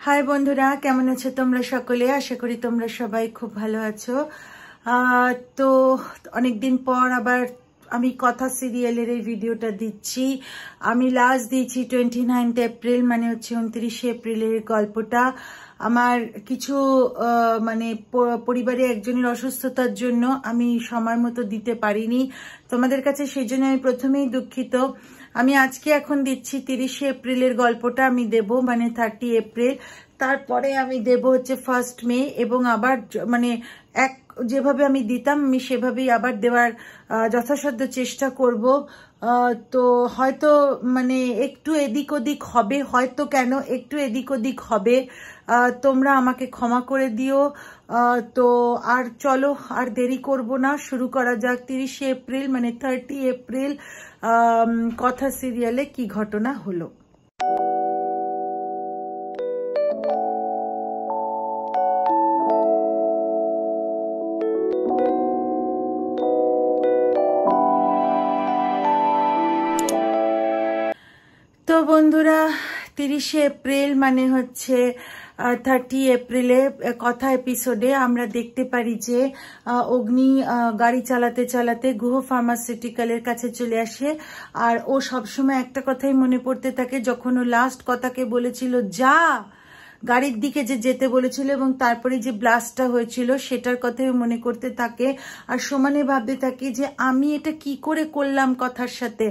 High বন্ধুরা, কেমন আছো তোমরা সকলে? আশা করি তোমরা সবাই খুব ভালো আছো। তো অনেকদিন পর আবার আমি কথা সিরিয়ালের এই ভিডিওটা দিচ্ছি। আমি লাস্ট দিয়েছি 29 এপ্রিল, মানে হচ্ছে 29 এপ্রিলের গল্পটা। আমার কিছু মানে পরিবারে একজনের অসুস্থতার জন্য আমি সময় মতো দিতে পারিনি তোমাদের কাছে, সেই জন্য আমি প্রথমেই দুঃখিত। আমি আজকে এখন দিচ্ছি 30 এপ্রিলের গল্পটা আমি দেব, মানে 30 এপ্রিল। তারপরে আমি দেব হচ্ছে 1 মে, এবং আবার মানে যেভাবে আমি দিতাম আমি সেভাবেই আবার দেওয়ার যথাসাধ্য চেষ্টা করব। তো হয়তো মানে একটু এদিক ওদিক হবে, হয়তো কেন একটু এদিক ওদিক হবে, তোমরা আমাকে ক্ষমা করে দিও। তো আর চলো, আর দেরি করব না, শুরু করা যাক 30 এপ্রিল মানে 30 এপ্রিল কথা সিরিয়ালে কি ঘটনা হলো। তো বন্ধুরা, 30 এপ্রিল মানে হচ্ছে 30 এপ্রিলে কথা এপিসোডে আমরা দেখতে পারি যে অগ্নি গাড়ি চালাতে চালাতে গুহ ফার্মাসিউটিক্যালের কাছে চলে আসে। আর ও সবসময় একটা কথাই মনে পড়তে থাকে, যখন ও লাস্ট কথাকে বলেছিল যা গাড়ির দিকে যে যেতে বলেছিল এবং তারপরে যে ব্লাস্টটা হয়েছিল সেটার কথাই মনে করতে থাকে। আর সমানে ভাবতে থাকে যে আমি এটা কি করে করলাম কথার সাথে,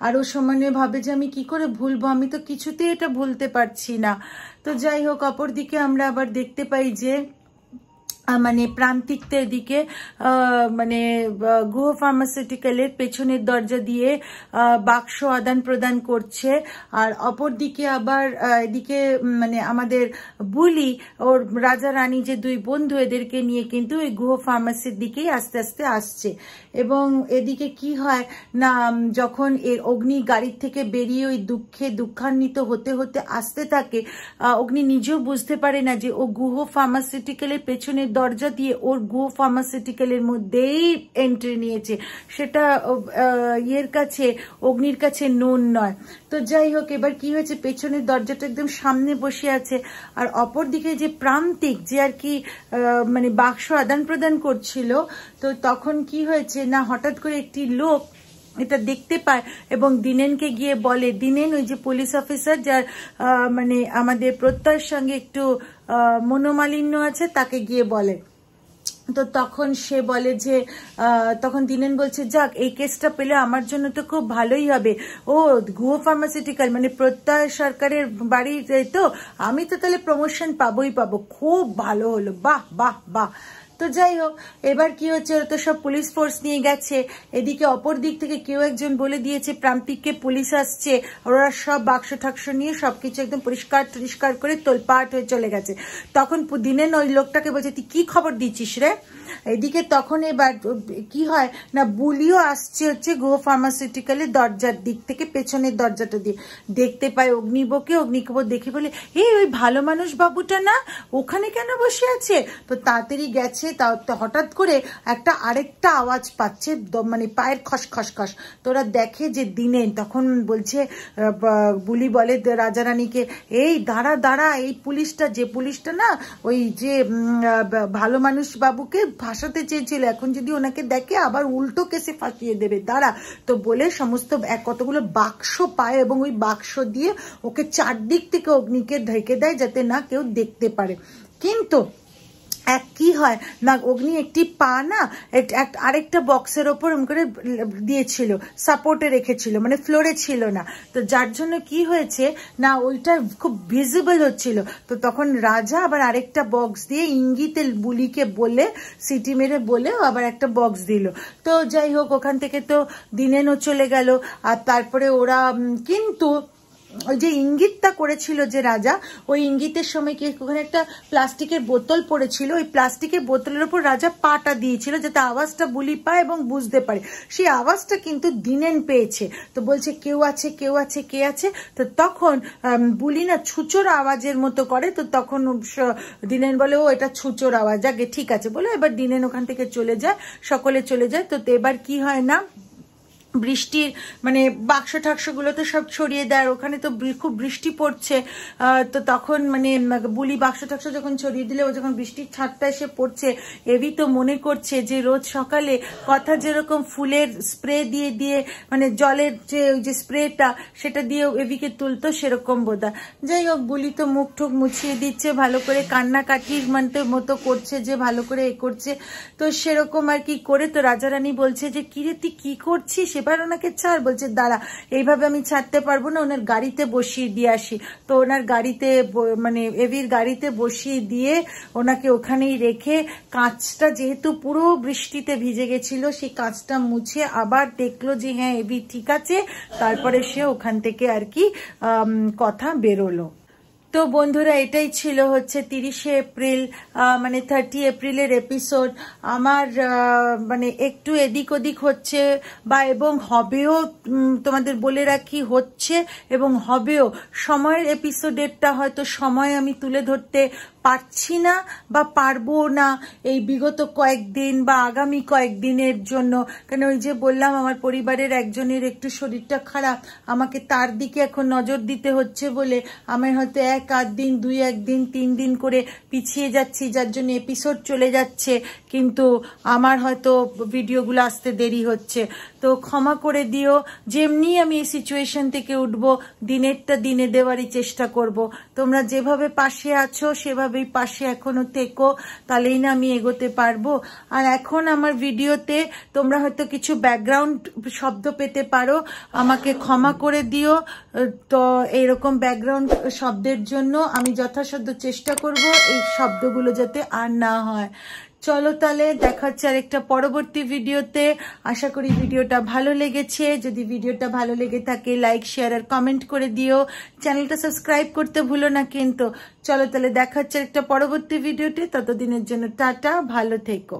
আর ও সমানে ভাবে যে আমি কি করে ভুলবো, আমি তো কিছুতেই এটা ভুলতে পারছি না। তো যাই হোক, অপরদিকে আমরা আবার দেখতে পাই যে মানে প্রান্তিকদের দিকে মানে গুহ ফার্মাসিউটিক্যালের পেছনের দরজা দিয়ে বাক্স আদান প্রদান করছে। আর অপর দিকে আবার এদিকে মানে আমাদের বুলি ওর রাজা রানী যে দুই বন্ধু, এদেরকে নিয়ে কিন্তু ওই গুহ ফার্মাসির দিকেই আস্তে আস্তে আসছে। এবং এদিকে কি হয় না, যখন এর অগ্নি গাড়ির থেকে বেরিয়ে ওই দুঃখান্বিত হতে হতে আসতে থাকে, অগ্নি নিজেও বুঝতে পারে না যে ও গুহ ফার্মাসিউটিক্যালের পেছনের দরজা দিয়ে ওর গুহ ফার্মাসিউটিক্যালের মধ্যেই এন্ট্রি নিয়েছে। সেটা ইয়ের কাছে, অগ্নির কাছে নোন নয়। তো যাই হোক, এবার কি হয়েছে, পেছনের দরজাটা একদম সামনে বসে আছে। আর অপর দিকে যে প্রান্তিক যে আর কি মানে বাক্স আদান প্রদান করছিল, তো তখন কি হয়েছে না, হঠাৎ করে একটি লোক এটা দেখতে পায় এবং দিনেনকে গিয়ে বলে, দিনেন ওই যে পুলিশ অফিসার যার মানে আমাদের প্রত্যয়ের সঙ্গে একটু মনোমালিন্য আছে, তাকে গিয়ে বলে। তো তখন সে বলে যে তখন দিনেন বলছে, যাক এই কেসটা পেলে আমার জন্য তো খুব ভালোই হবে। ও গুহ ফার্মাসিউটিক্যাল মানে প্রত্যয় সরকারের বাড়ি, তো আমি তো তাহলে প্রমোশন পাবোই পাবো, খুব ভালো হলো, বাহ বাহ বাহ। তো যাই হোক, এবার কি হচ্ছে, ওরা তো সব পুলিশ ফোর্স নিয়ে গেছে। এদিকে অপর দিক থেকে কেউ একজন বলে দিয়েছে প্রান্তিককে পুলিশ আসছে, ওরা সব বাক্স ঠাক্স নিয়ে সবকিছু একদম পরিষ্কার করে তোলপাট হয়ে চলে গেছে। তখন দিনেন ওই লোকটাকে বলছে, তুই কি খবর দিচ্ছিস রে? এদিকে তখন এবার কি হয় না, বুলিও আসছে হচ্ছে গুহ ফার্মাসিউটিক্যালের দরজার দিক থেকে, পেছনের দরজাটা দিয়ে দেখতে পায় অগ্নিবকে। অগ্নিকে দেখে বলে, ওই ভালো মানুষ বাবুটা না ওখানে কেন বসে আছে? তো তাড়াতাড়ি গেছে, হঠাৎ করে একটা আরেকটা আওয়াজ পাচ্ছে, মানে পায়ের খস খস খস। তোরা দেখে যে দিনেন, তখন বলছে বুলি বলে রাজা রানীকে, এই দাঁড়া দাঁড়া, এই পুলিশটা, যে পুলিশটা না ওই যে ভালো মানুষ বাবুকে ফাঁসাতে চেয়েছিল, এখন যদি ওনাকে দেখে আবার উল্টো কেসে ফাঁসিয়ে দেবে, দাঁড়া। তো বলে সমস্ত কতগুলো বাক্স পায় এবং ওই বাক্স দিয়ে ওকে চারদিক থেকে অগ্নিকে ঢেকে দেয় যাতে না কেউ দেখতে পারে। কিন্তু কি হয় না, অগ্নি একটি পা না আরেকটা বক্সের ওপর করে দিয়েছিল, সাপোর্টে রেখেছিল, মানে ফ্লোরে ছিল না। তো যার জন্য কি হয়েছে না, ওইটা খুব ভিজিবল হচ্ছিল। তো তখন রাজা আবার আরেকটা বক্স দিয়ে ইঙ্গিতে বুলিকে বলে, সিটি মেরে বলে আবার একটা বক্স দিল। তো যাই হোক, ওখান থেকে তো দিনেনও চলে গেল। আর তারপরে ওরা কিন্তু ওই যে ইঙ্গিতটা করেছিল যে রাজা, ওই ইঙ্গিতের সময় কি ওখানে একটা প্লাস্টিকের বোতল পড়েছিল, ওই প্লাস্টিকের বোতলের উপর রাজা পাটা দিয়েছিল যাতে আওয়াজটা বুলি পায় এবং বুঝতে পারে। সেই আওয়াজটা কিন্তু দিনেন পেয়েছে। তো বলছে কেউ আছে, কেউ আছে, কে আছে? তো তখন বুলি না ছুচোর আওয়াজের মতো করে। তো তখন দিনেন বলে, ও এটা ছুচোর আওয়াজ, আগে ঠিক আছে বলে এবার দিনেন ওখান থেকে চলে যায়, সকলে চলে যায়। তো এবার কি হয় না, বৃষ্টির মানে বাক্স টাক্সগুলো তো সব ছড়িয়ে দেয়, ওখানে তো খুব বৃষ্টি পড়ছে। তো তখন মানে বুলি বাক্স টাক্স যখন ছড়িয়ে দিলে ও যখন বৃষ্টির ছাদটা এসে পড়ছে, এভি তো মনে করছে যে রোজ সকালে কথা যেরকম ফুলের স্প্রে দিয়ে দিয়ে মানে জলের যে ওই যে স্প্রেটা সেটা দিয়ে এভিকে তুলতো সেরকম বোধহয়। যাই হোক, বুলি তো মুখ টুক মুছিয়ে দিচ্ছে, ভালো করে কান্নাকাটির মতো করছে যে ভালো করে এ করছে। তো সেরকম আর কি করে তো রাজারানী বলছে যে কিরে তুই কি করছিস, এবার ওনাকে ছাড়। বলছে দাঁড়া, এইভাবে আমি ছাড়তে পারবো না, ওনার গাড়িতে বসিয়ে দিয়ে আসি। তো ওনার গাড়িতে মানে এভির গাড়িতে বসিয়ে দিয়ে ওনাকে ওখানেই রেখে কাঁচটা যেহেতু পুরো বৃষ্টিতে ভিজে গেছিল সেই কাঁচটা মুছে আবার দেখলো যে হ্যাঁ এভি ঠিক আছে। তারপরে সে ওখান থেকে আর কি কথা বেরোলো। তো বন্ধুরা, এটাই ছিল হচ্ছে 30শে এপ্রিল মানে 30 এপ্রিলের এপিসোড। আমার মানে একটু এদিক ওদিক হচ্ছে বা এবং হবেও, তোমাদের বলে রাখি হচ্ছে এবং হবেও। সময়ের এপিসোডেরটা হয়তো সময় আমি তুলে ধরতে পারছি না বা পারবো না এই বিগত কয়েকদিন বা আগামী কয়েকদিনের জন্য। কেন ওই যে বললাম আমার পরিবারের একজনের একটু শরীরটা খারাপ, আমাকে তার দিকে এখন নজর দিতে হচ্ছে বলে আমি হয়তো 1 দিন 2 দিন 3 দিন করে পিছিয়ে যাচ্ছি, যার জন্য এপিসোড চলে যাচ্ছে, কিন্তু আমার হয়তো ভিডিওগুলো আসতে দেরি হচ্ছে। তো ক্ষমা করে দিও। যেমনি আমি এই সিচুয়েশন থেকে উঠবো দিনেরটা দিনে দেওয়ারই চেষ্টা করব। তোমরা যেভাবে পাশে আছো সেভাবেই পাশে এখনো থেকো, তাহলেই না আমি এগোতে পারবো। আর এখন আমার ভিডিওতে তোমরা হয়তো কিছু ব্যাকগ্রাউন্ড শব্দ পেতে পারো, আমাকে ক্ষমা করে দিও। তো এইরকম ব্যাকগ্রাউন্ড শব্দের জন্য আমি যথাসাধ্য চেষ্টা করব এই শব্দগুলো যাতে আর না হয়। চলো তাহলে দেখা হচ্ছে আরেকটা পরবর্তী ভিডিওতে। আশা করি ভিডিওটা ভালো লেগেছে। যদি ভিডিওটা ভালো লেগে থাকে লাইক শেয়ার আর কমেন্ট করে দিও। চ্যানেলটা সাবস্ক্রাইব করতে ভুলো না কিন্তু। চলো তাহলে দেখা হচ্ছে আরেকটা পরবর্তী ভিডিওতে। ততদিনের জন্য টাটা, ভালো থেকো।